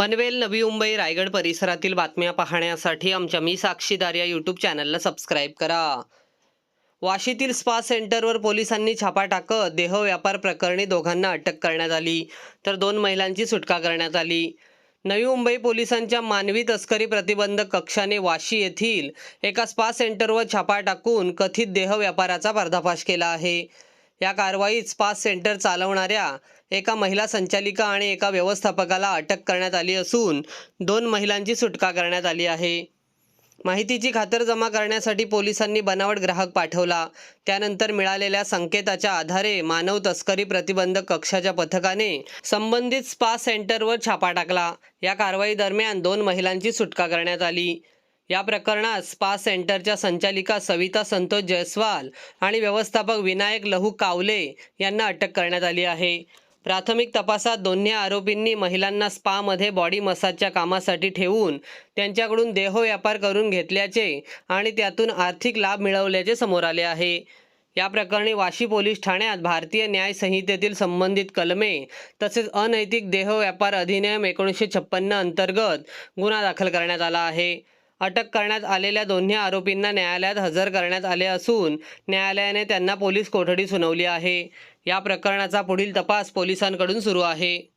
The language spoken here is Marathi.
पनवेल, नवी मुंबई, रायगड परिसरातील बातम्या पाहण्यासाठी आमच्या मी साक्षीदार या यूट्यूब चॅनलला सबस्क्राईब करा. वाशीतील स्पा सेंटरवर पोलिसांनी छापा टाकत देहव्यापार प्रकरणी दोघांना अटक करण्यात आली, तर 2 महिलांची सुटका करण्यात आली. नवी मुंबई पोलिसांच्या मानवी तस्करी प्रतिबंधक कक्षाने वाशी येथील एका स्पा सेंटरवर छापा टाकून कथित देहव्यापाराचा पर्दाफाश केला आहे. या कारवाईत स्पा सेंटर चालवणाऱ्या एका महिला संचालिका आणि एका व्यवस्थापकाला अटक करण्यात आली असून 2 महिलांची सुटका करण्यात आली आहे. माहितीची खातरजमा करण्यासाठी पोलिसांनी बनावट ग्राहक पाठवला. त्यानंतर मिळालेल्या संकेताच्या आधारे मानव तस्करी प्रतिबंधक कक्षाच्या पथकाने संबंधित स्पा सेंटरवर छापा टाकला. या कारवाई दरम्यान 2 महिलांची सुटका करण्यात आली. या प्रकरणात स्पा सेंटरच्या संचालिका सविता संतोष जयस्वाल आणि व्यवस्थापक विनायक लहू कावले यांना अटक करण्यात आली आहे. प्राथमिक तपासात दोन्ही आरोपींनी महिलांना स्पामध्ये बॉडी मसाजच्या कामासाठी ठेवून त्यांच्याकडून देहव्यापार करून घेतल्याचे आणि त्यातून आर्थिक लाभ मिळवल्याचे समोर आले आहे. या प्रकरणी वाशी पोलीस ठाण्यात भारतीय न्याय संहितेतील संबंधित कलमे तसेच अनैतिक देहव्यापार अधिनियम 1956 अंतर्गत गुन्हा दाखल करण्यात आला आहे. अटक करण्यात आलेल्या दोन्ही आरोपींना न्यायालयात हजर करण्यात आले असून न्यायालयाने त्यांना पोलीस कोठडी सुनावली आहे. या प्रकरणाचा पुढील तपास पोलिसांकडून सुरू आहे.